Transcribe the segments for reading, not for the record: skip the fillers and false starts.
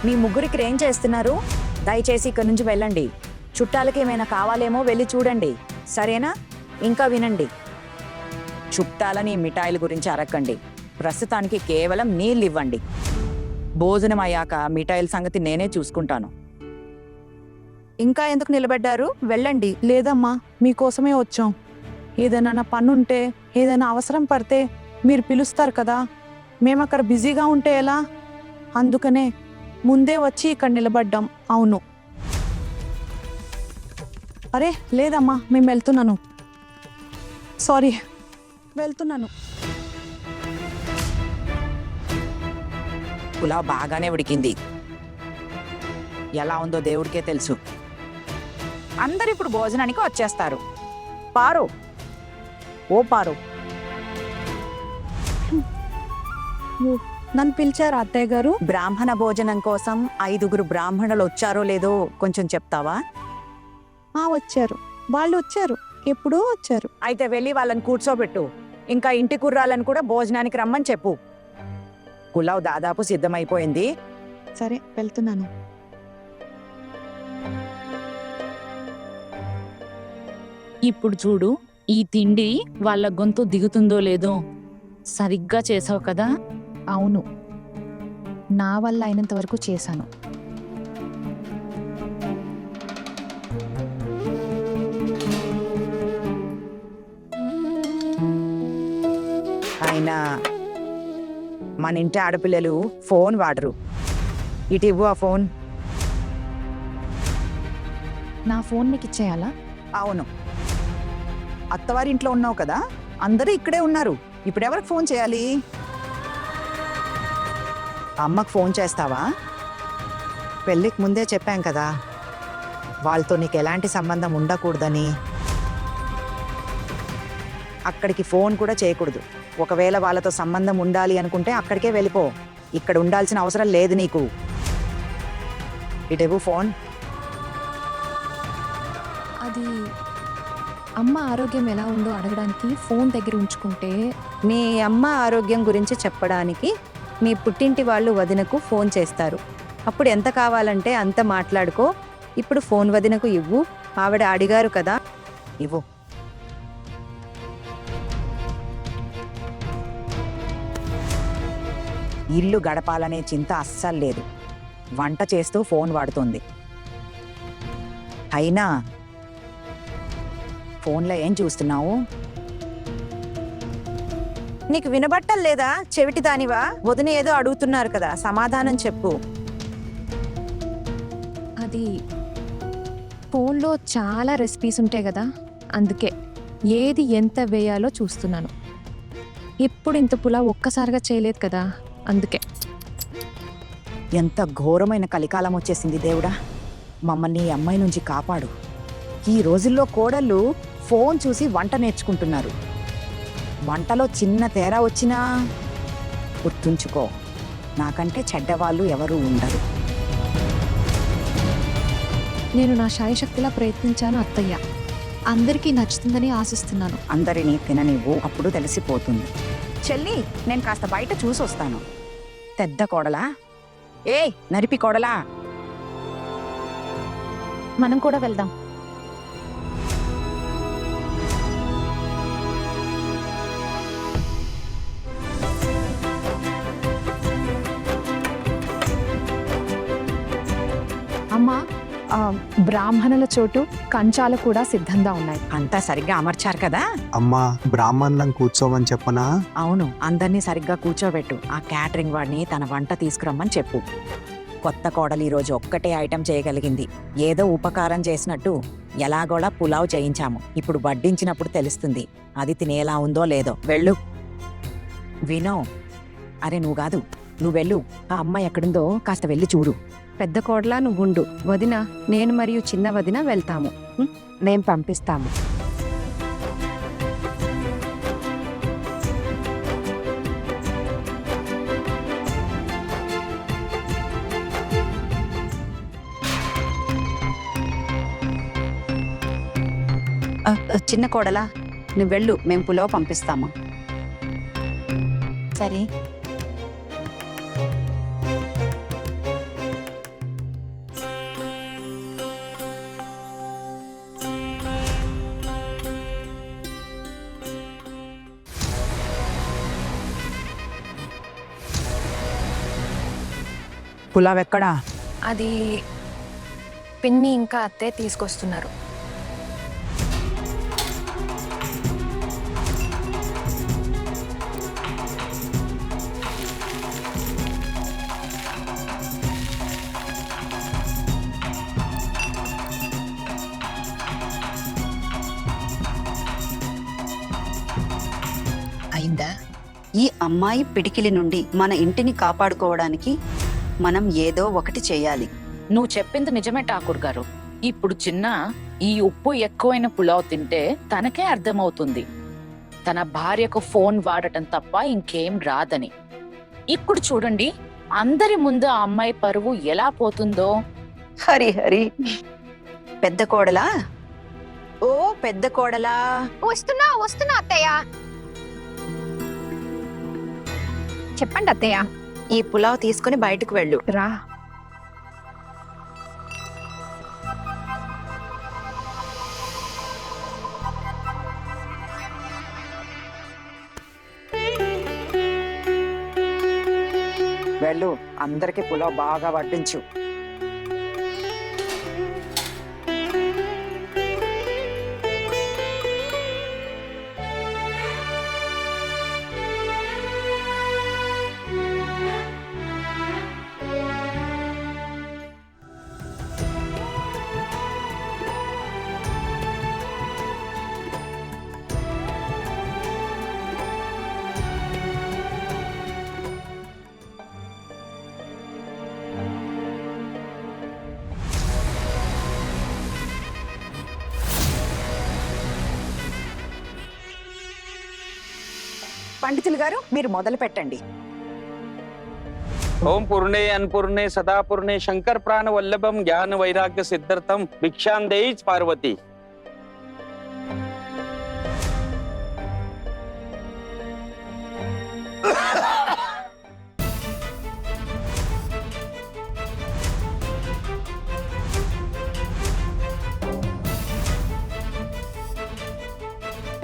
మీ ముగ్గురికి ఏం చేస్తున్నారు? దయచేసి ఇక్కడి నుంచి వెళ్ళండి. చుట్టాలకి ఏమైనా కావాలేమో వెళ్ళి చూడండి, సరేనా? ఇంకా వినండి, చుట్టాలని మిఠాయిల గురించి అరక్కండి. ప్రస్తుతానికి కేవలం నీళ్ళు ఇవ్వండి. భోజనం అయ్యాక మిఠాయిల సంగతి నేనే చూసుకుంటాను. ఇంకా ఎందుకు నిలబడ్డారు? వెళ్ళండి. లేదమ్మా, మీకోసమే వచ్చాం. ఏదైనా నా పనుంటే, ఏదైనా అవసరం పడితే మీరు పిలుస్తారు కదా. మేము అక్కడ బిజీగా ఉంటే ఎలా? అందుకనే ముందే వచ్చి ఇక్కడ నిలబడ్డాం. అవును. అరే లేదమ్మా, మేము వెళ్తున్నాను. సారీ, వెళ్తున్నాను. పులావ్ బాగానే ఉడికింది. ఎలా ఉందో దేవుడికే తెలుసు. అందరు ఇప్పుడు భోజనానికి వచ్చేస్తారు. పారు, ఓ పారు, నన్ను పిలిచారా అత్తయ్య గారు? బ్రాహ్మణ భోజనం కోసం 5 బ్రాహ్మణులు వచ్చారో లేదో కొంచెం చెప్తావా? వచ్చారు, వాళ్ళు వచ్చారు, ఎప్పుడూ వచ్చారు. అయితే వెళ్ళి వాళ్ళని కూర్చోబెట్టు. ఇంకా ఇంటి కుర్రాలను కూడా భోజనానికి రమ్మని చెప్పు. పులావ్ దాదాపు సిద్ధమైపోయింది. సరే, వెళ్తున్నాను. ఇప్పుడు చూడు, ఈ తిండి వాళ్ళ గొంతు దిగుతుందో లేదో. సరిగ్గా చేసావు కదా? అవును, నా వల్ల అయినంత వరకు చేశాను. అయినా మన ఇంటి ఆడపిల్లలు ఫోన్ వాడరు. ఇటు ఇవ్వు ఆ ఫోన్. నా ఫోన్ మీకు ఇచ్చేయాలా? అవును, అత్తవారింట్లో ఉన్నావు కదా, అందరూ ఇక్కడే ఉన్నారు. ఇప్పుడెవరికి ఫోన్ చేయాలి? అమ్మకు ఫోన్ చేస్తావా? పెళ్ళికి ముందే చెప్పాం కదా, వాళ్ళతో నీకు ఎలాంటి సంబంధం ఉండకూడదని. అక్కడికి ఫోన్ కూడా చేయకూడదు. ఒకవేళ వాళ్ళతో సంబంధం ఉండాలి అనుకుంటే అక్కడికే వెళ్ళిపో. ఇక్కడ ఉండాల్సిన అవసరం లేదు నీకు. ఇటేవు ఫోన్. అది అమ్మ ఆరోగ్యం ఎలా ఉందో అడగడానికి ఫోన్ దగ్గర ఉంచుకుంటే. మీ అమ్మ ఆరోగ్యం గురించి చెప్పడానికి మీ పుట్టింటి వాళ్ళు వదినకు ఫోన్ చేస్తారు. అప్పుడు ఎంత కావాలంటే అంత మాట్లాడుకో. ఇప్పుడు ఫోన్ వదినకు ఇవ్వు, ఆవిడ అడిగారు కదా. ఇవ్వు. ఇల్లు గడపాలనే చింత అస్సలు లేదు. వంట చేస్తూ ఫోన్ వాడుతుంది. అయినా ఫోన్లో ఏం చూస్తున్నావు? నీకు వినబట్టం లేదా? చెవిటి దానివా? వదిన ఏదో అడుగుతున్నారు కదా, సమాధానం చెప్పు. అది ఫోన్లో చాలా రెసిపీస్ ఉంటాయి కదా, అందుకే ఏది ఎంత వేయాలో చూస్తున్నాను. ఇప్పుడు ఇంత పులావ్ ఒక్కసారిగా చేయలేదు కదా, అందుకే. ఎంత ఘోరమైన కలికాలం వచ్చేసింది దేవుడా. మమ్మల్ని ఈ అమ్మాయి నుంచి కాపాడు. ఈ రోజుల్లో కోడళ్ళు ఫోన్ చూసి వంట నేర్చుకుంటున్నారు. వంటలో చిన్న తేడా వచ్చినా గుర్తుంచుకో, నాకంటే చెడ్డవాళ్ళు ఎవరూ ఉండరు. నేను నా శాయశక్తిలా ప్రయత్నించాను అత్తయ్య. అందరికీ నచ్చుతుందని ఆశిస్తున్నాను. అందరినీ తిననివ్వు, అప్పుడు తెలిసిపోతుంది. చెల్లి, నేను కాస్త బయట చూసొస్తాను. పెద్ద కోడలా? ఏయ్ నరిపి కోడలా! మనం కూడా వెళ్దాం. అమ్మా, బ్రాహ్మణుల చోటు కంచాలు కూడా సిద్ధంగా ఉన్నాయి. అంతా సరిగ్గా అమర్చారు కదా? అమ్మా, బ్రాహ్మణులను కూర్చోమని చెప్పనా? అవును, అందరినీ సరిగ్గా కూర్చోబెట్టు. ఆ క్యాటరింగ్ వాడిని తన వంట తీసుకురమ్మని చెప్పు. కొత్త కోడలు ఈరోజు ఒక్కటే ఐటెం చేయగలిగింది. ఏదో ఉపకారం చేసినట్టు ఎలాగోలా పులావ్ చేయించాము. ఇప్పుడు వడ్డించినప్పుడు తెలుస్తుంది అది తినేలా ఉందో లేదో. వెళ్ళు. వినో, అరే నువ్వు కాదు, నువ్వు వెళ్ళు. ఆ అమ్మాయి ఎక్కడుందో కాస్త వెళ్ళి చూడు. పెద్ద కోడలా నువ్వుండు, వదిన నేను మరియు చిన్న వదిన వెళ్తాము. మేము పంపిస్తాము. చిన్న కోడలా, నువ్వు వెళ్ళు, మేము పులావ్ పంపిస్తాము. సరే. పులావ్ ఎక్కడా? అది పిన్ని ఇంకా అత్తే తీసుకొస్తున్నారు. అయిందా? ఈ అమ్మాయి పిడికిలి నుండి మన ఇంటిని కాపాడుకోవడానికి మనం ఏదో ఒకటి చేయాలి. నువ్వు చెప్పింది నిజమే ఠాకూర్ గారు. ఇప్పుడు చిన్న ఈ ఉప్పు ఎక్కువైన పులావ్ తింటే తనకే అర్థమవుతుంది తన భార్యకు ఫోన్ వాడటం తప్ప ఇంకేం రాదని. ఇప్పుడు చూడండి అందరి ముందు ఆ అమ్మాయి పరువు ఎలా పోతుందో. హరి హరి, పెద్ద కోడలా? ఓ పెద్ద కోడలా, వస్తున్నా అత్తయ్య. చెప్పండి అత్తయ్య. ఈ పులావ్ తీసుకుని బయటకు వెళ్ళు. రా. వెళ్ళు, అందరికి పులావ్ బాగా వడ్డించు. పండితులు గారు, మీరు మొదలు పెట్టండి. ఓం పూర్ణే అన్పూర్ణే సదాపూర్ణే శంకర్ ప్రాణ వల్లభం జ్ఞాన వైరాగ్య సిద్ధార్థం భిక్షాందేయ్ పార్వతి.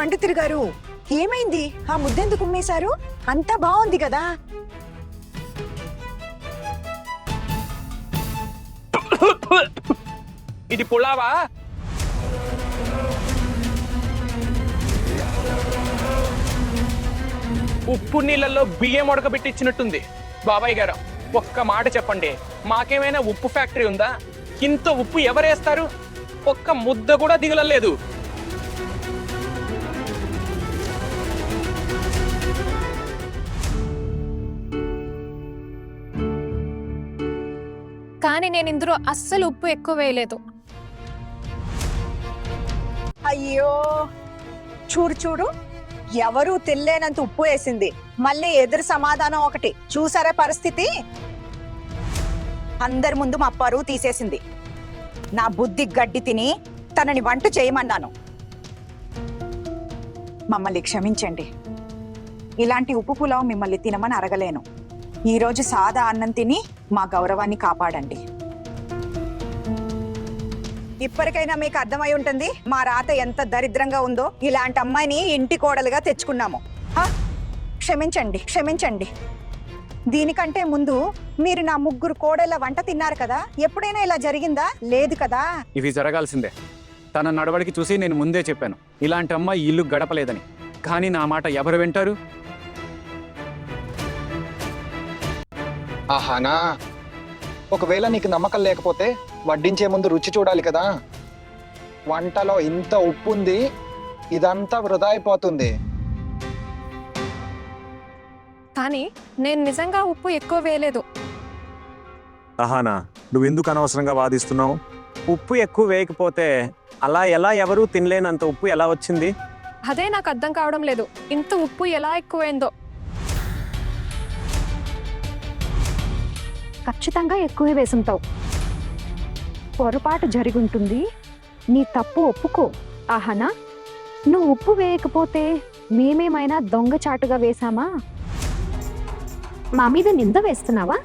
పండితులు గారు, ఏమైంది? ఆ ముద్దెందుకు ఉమ్మేశారు? అంతా బాగుంది కదా. ఇది పులావా? ఉప్పు నీళ్ళల్లో బియ్యం ఉడకబెట్టించినట్టుంది. బాబాయ్ గారు, ఒక్క మాట చెప్పండి, మాకేమైనా ఉప్పు ఫ్యాక్టరీ ఉందా? ఇంత ఉప్పు ఎవరేస్తారు? ఒక్క ముద్ద కూడా దిగలలేదు. కానీ నేను ఇందులో అస్సలు ఉప్పు ఎక్కువ వేయలేదు. అయ్యో, చూడు, ఎవరూ తినలేనంత ఉప్పు వేసింది. మళ్ళీ ఎదురు సమాధానం ఒకటి. చూసారా పరిస్థితి? అందరి ముందు మా పరువు తీసేసింది. నా బుద్ధి గడ్డి తిని తనని వంట చేయమన్నాను. మమ్మల్ని క్షమించండి. ఇలాంటి ఉప్పు పులావ్ మిమ్మల్ని తినమని అడగలేను. ఈరోజు సాదా అన్నం తిని మా గౌరవాన్ని కాపాడండి. ఇప్పటికైనా మీకు అర్థమై ఉంటుంది మా రాత ఎంత దరిద్రంగా ఉందో. ఇలాంటి అమ్మాయిని ఇంటి కోడలుగా తెచ్చుకున్నాము. క్షమించండి. దీనికంటే ముందు మీరు నా ముగ్గురు కోడళ్ళ వంట తిన్నారు కదా. ఎప్పుడైనా ఇలా జరిగిందా? లేదు కదా. ఇవి జరగాల్సిందే. తన నడవడికి చూసి నేను ముందే చెప్పాను ఇలాంటి అమ్మాయి ఇల్లు గడపలేదని. కానీ నా మాట ఎవరు వింటారు? ఆహానా, ఒకవేళ నీకు నమ్మకం లేకపోతే వడ్డించే ముందు రుచి చూడాలి కదా. వంటలో ఇంత ఉప్పు ఉంది, ఇదంతా వృధా అయిపోతుంది. కానీ నేను నిజంగా ఉప్పు ఎక్కువ వేయలేదు. అహానా, నువ్వెందుకు అనవసరంగా వాదిస్తున్నావు? ఉప్పు ఎక్కువ వేయకపోతే అలా ఎలా ఎవరూ తినలేనంత ఉప్పు ఎలా వచ్చింది? అదే నాకు అర్థం కావడం లేదు. ఇంత ఉప్పు ఎలా ఎక్కువైందో. ఖచ్చితంగా ఎక్కువే వేసుంటావు. పొరపాటు జరిగుంటుంది. నీ తప్పు ఒప్పుకో. ఆహనా, నువ్వు ఉప్పు వేయకపోతే మేమేమైనా దొంగచాటుగా వేశామా? మా మీద నింద వేస్తున్నావా?